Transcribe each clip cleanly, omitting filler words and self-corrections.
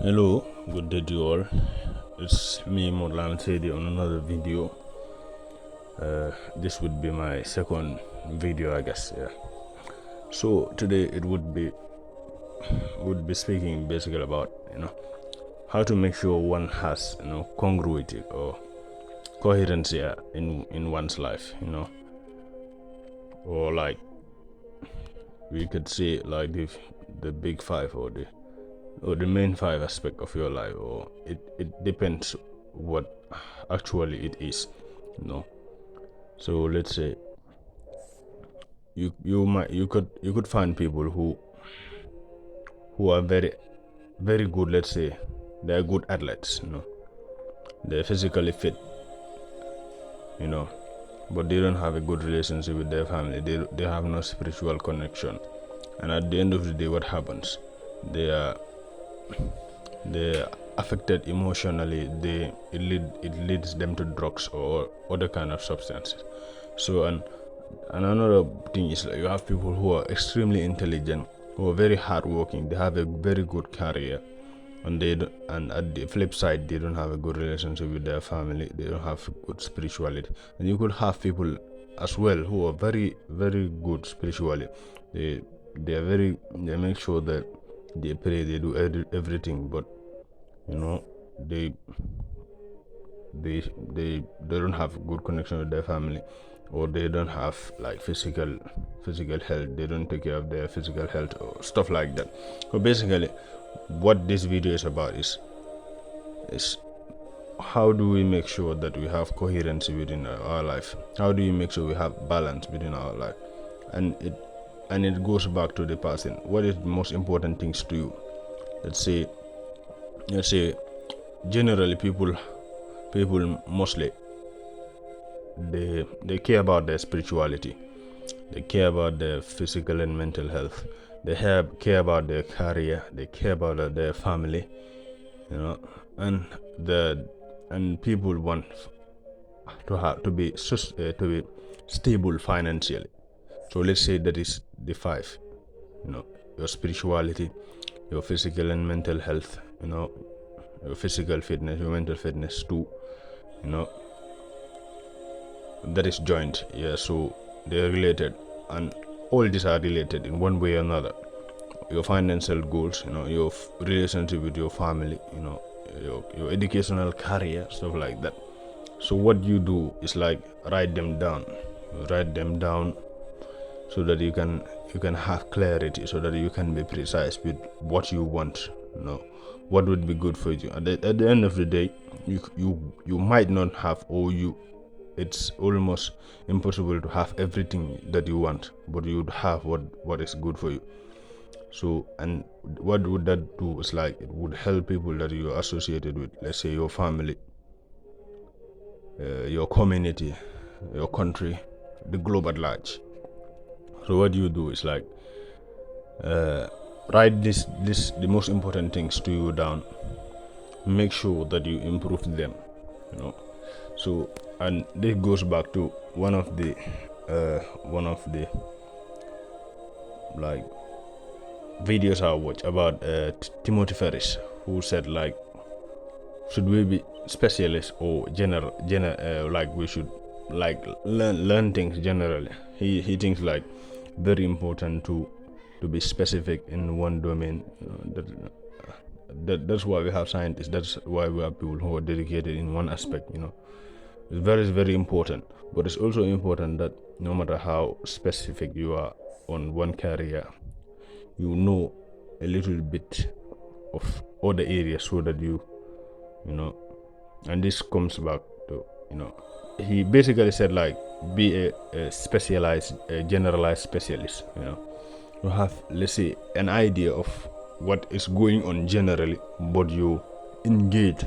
Hello, good day to you all. It's me, Modlan Sedi, on another video. This would be my second video, I guess. Yeah. So today it would be speaking basically about how to make sure one has congruity or coherence, yeah, in one's life, or like we could say like the big five or the main five aspect of your life, or it depends what actually it is, you know. So let's say you could find people who are very good. Let's say they're good athletes, they're physically fit, you know, but they don't have a good relationship with their family. They have no spiritual connection, and at the end of the day, what happens? They are they're affected emotionally. It leads them to drugs or other kind of substances. So and another thing is like you have people who are extremely intelligent, who are very hardworking. They have a very good career, and at the flip side, they don't have a good relationship with their family. They don't have good spirituality. And you could have people as well who are very very good spiritually. They make sure that they pray, they do everything, but you know they they don't have good connection with their family, or they don't have like physical health. They don't take care of their physical health or stuff like that. So basically what this video is about is how do we make sure that we have coherence within our life? How do you make sure we have balance within our life? And it goes back to the person. What is the most important things to you? Let's say generally people mostly they care about their spirituality, they care about their physical and mental health, care about their career, they care about their family, and people want to be stable financially. So let's say that is the five, your spirituality, your physical and mental health, your physical fitness, your mental fitness too, you know that is joint. Yeah, so they are related, and all these are related in one way or another. Your financial goals, your relationship with your family, your educational career, stuff like that. So what you do is like write them down, so that you can have clarity, so that you can be precise with what you want, what would be good for you. At the end of the day, you might not have, or it's almost impossible to have everything that you want, but you would have what is good for you. So, and what would that do is like it would help people that you're associated with, let's say your family, your community, your country, the globe at large. So what you do is like write the most important things to you down, make sure that you improve them, so, and this goes back to one of the like videos I watched about Timothy Ferris, who said like, should we be specialists or like we should like learn things generally. He thinks like very important to be specific in one domain. That's why we have scientists. That's why we have people who are dedicated in one aspect. It's very very important. But it's also important that no matter how specific you are on one career, you know a little bit of other areas, so that you know and this comes back to, he basically said like, be a specialized, a generalized specialist. You have, let's say, an idea of what is going on generally, but you engage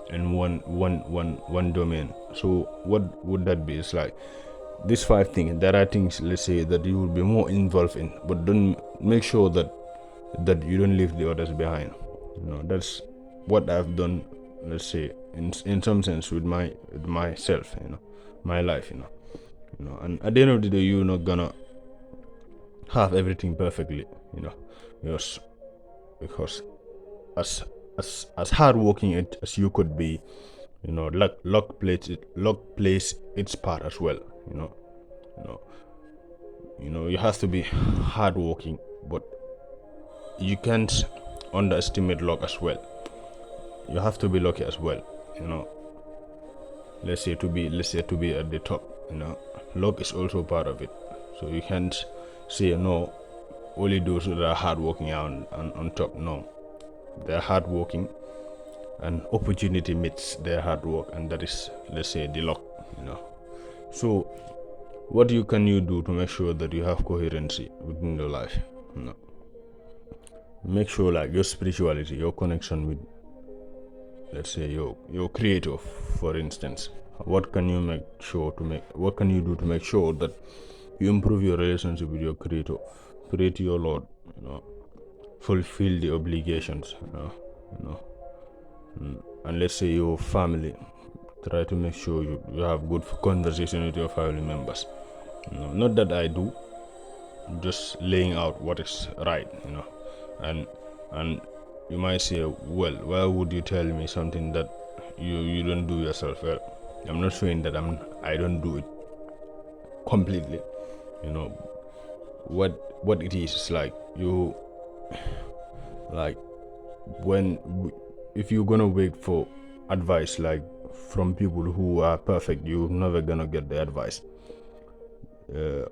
in one domain. So what would that be? It's like these five things. There are things, let's say, that you will be more involved in, but don't make sure that you don't leave the others behind. That's what I've done, let's say, in some sense with myself, my life, and at the end of the day, you're not gonna have everything perfectly, because as as hardworking as you could be, luck plays its part as well. You know, you have to be hardworking, but you can't underestimate luck as well. You have to be lucky as well. Let's say to be at the top. Luck is also part of it. So you can't say no. Only those that are hardworking are on top. No, they're hardworking, and opportunity meets their hard work, and that is, let's say, the luck. So what can you do to make sure that you have coherency within your life? Make sure, like, your spirituality, your connection with, let's say, your creator, for instance. What can you do to make sure that you improve your relationship with your creator? Pray to your Lord, fulfill the obligations, and let's say your family, try to make sure you have good conversation with your family members. Not that I do, just laying out what is right, and you might say, well, why would you tell me something that you don't do yourself? Well, I'm not saying that I don't do it completely. What it is like, you, like, if you're gonna wait for advice, like, from people who are perfect, you're never gonna get the advice.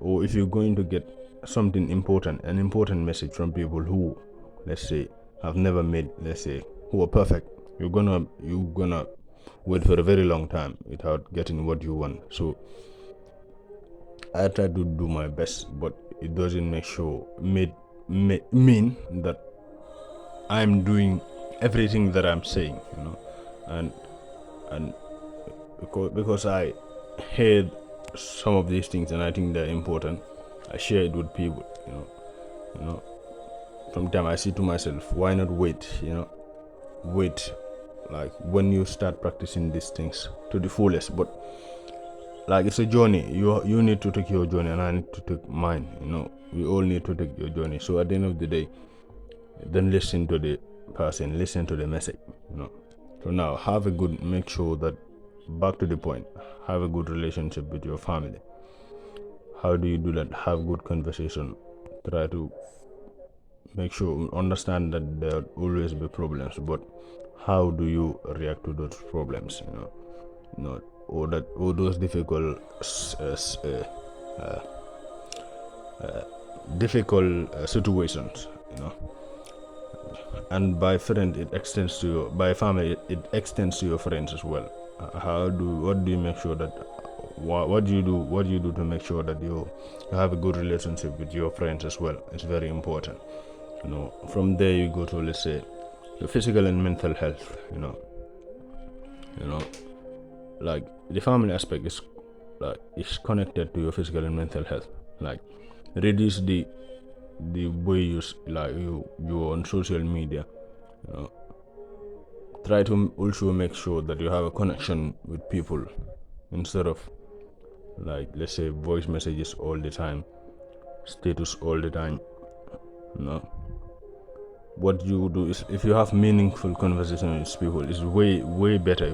Or if you're going to get something important, an important message from people who, let's say, have never made, let's say, who are perfect, you're gonna wait for a very long time without getting what you want. So I try to do my best, but it doesn't mean that I'm doing everything that I'm saying, and because I heard some of these things and I think they're important, I share it with people. Sometimes I say to myself, why not wait? Like, when you start practicing these things to the fullest. But, like, it's a journey. You need to take your journey, and I need to take mine. We all need to take your journey. So at the end of the day, then listen to the person, listen to the message. So now, make sure that, back to the point, have a good relationship with your family. How do you do that? Have good conversation. Try to make sure, understand that there will always be problems, but how do you react to those problems? Or those difficult situations. And by friend, it extends to by family, it extends to your friends as well. What do you make sure that what do you do to make sure that you have a good relationship with your friends as well? It's very important. From there you go to, let's say, the physical and mental health. Like, the family aspect is connected to your physical and mental health. Like, reduce the way you're on social media. Try to also make sure that you have a connection with people, instead of, like, let's say, voice messages all the time, status all the time. What you do is, if you have meaningful conversation with people, is way better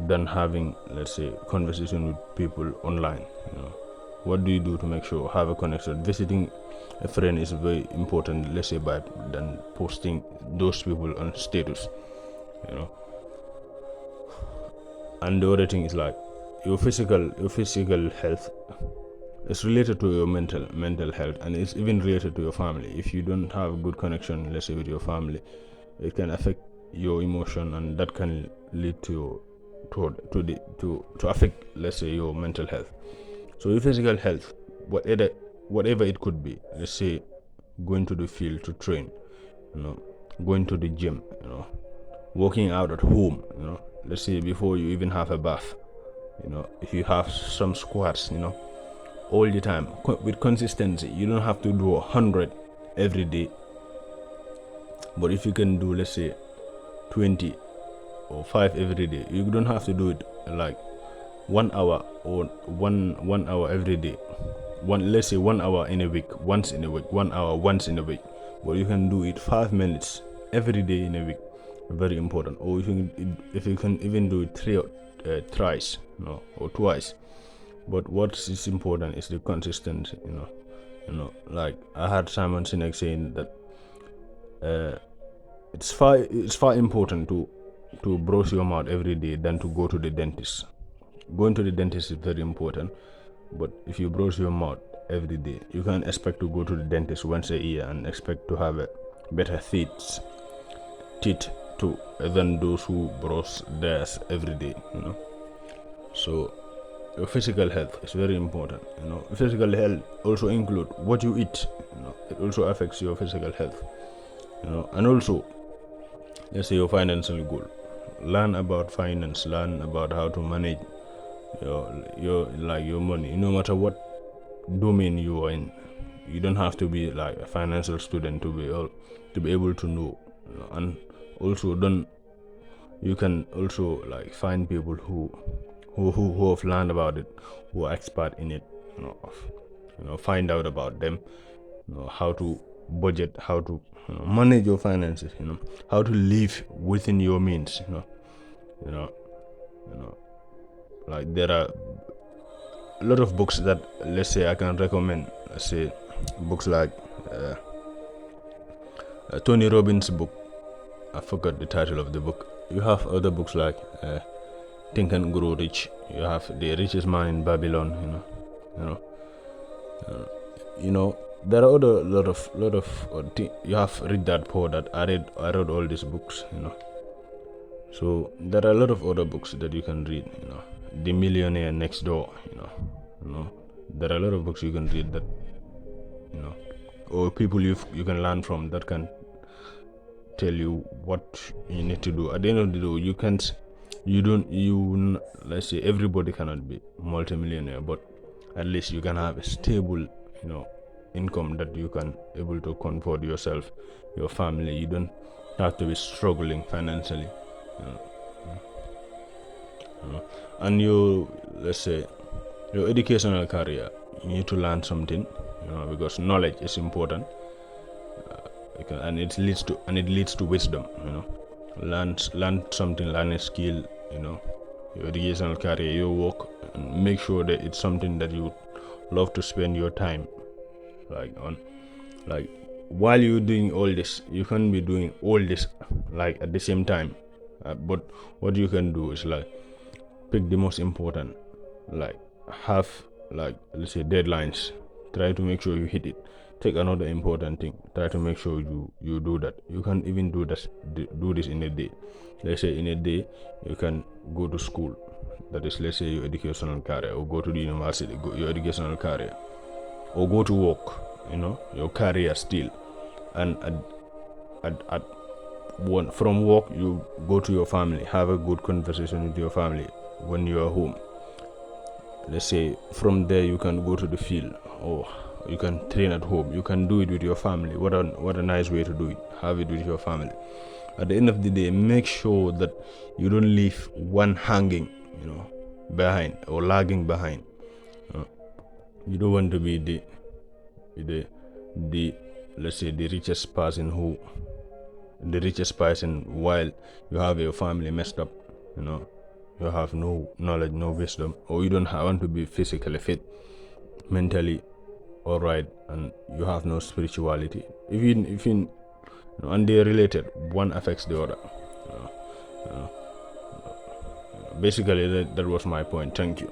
than having, let's say, conversation with people online. What do you do to make sure have a connection? Visiting a friend is very important, let's say, than posting those people on status. And the other thing is, like, your physical health is related to your mental health, and it's even related to your family. If you don't have a good connection, let's say, with your family, it can affect your emotion, and that can lead to affect, let's say, your mental health. So your physical health, whatever it could be, let's say, going to the field to train, going to the gym, working out at home, let's say, before you even have a bath, if you have some squats, all the time, with consistency. You don't have to do 100 every day, but if you can do, let's say, 20 or 5 every day, you don't have to do it like 1 hour or one hour every day. Let's say 1 hour in a week, once in a week, 1 hour once in a week, but you can do it 5 minutes every day in a week, very important. Or if you can even do it thrice, or twice. But what is important is the consistency. Like I had Simon Sinek saying that it's far important to brush your mouth every day than to go to the dentist. Going to the dentist is very important, but if you brush your mouth every day, you can't expect to go to the dentist once a year and expect to have a better teeth to than those who brush theirs every day. So your physical health is very important. Physical health also include what you eat. It also affects your physical health. And also, let's say your financial goal. Learn about finance. Learn about how to manage your money. No matter what domain you are in, you don't have to be like a financial student to be able to know. And also, you can also like find people who have learned about it, who are expert in it. Find out about them. How to budget, how to manage your finances. How to live within your means. Like there are a lot of books that, let's say, I can recommend. Let's say books like Tony Robbins' book. I forgot the title of the book. You have other books like Think and Grow Rich. You have The Richest Man in Babylon. There are other lot of you have Read That Poor That. I read all these books. So there are a lot of other books that you can read. The Millionaire Next Door. There are a lot of books you can read that or people you can learn from that can tell you what you need to do. At the end of the day, let's say everybody cannot be multimillionaire, but at least you can have a stable income that you can able to comfort yourself, your family. You don't have to be struggling financially. And let's say your educational career, you need to learn something, because knowledge is important, and it leads to wisdom. Learn something, learn a skill. Your educational career, your work, and make sure that it's something that you love to spend your time on. While you're doing all this, you can't be doing all this at the same time. But what you can do is pick the most important, have let's say deadlines. Try to make sure you hit it. Take another important thing. Try to make sure you do that. You can even do this in a day. Let's say in a day you can go to school. That is, let's say, your educational career, or go to the university, your educational career, or go to work. Your career still, and from work you go to your family. Have a good conversation with your family when you are home. Let's say from there you can go to the field, or you can train at home. You can do it with your family. What a nice way to do it. Have it with your family. At the end of the day, make sure that you don't leave one hanging behind or lagging behind. You don't want to be the let's say the richest person while you have your family messed up. You have no knowledge, no wisdom, or you don't want to be physically fit, mentally alright, and you have no spirituality. If and they're related, one affects the other. Basically that was my point. Thank you.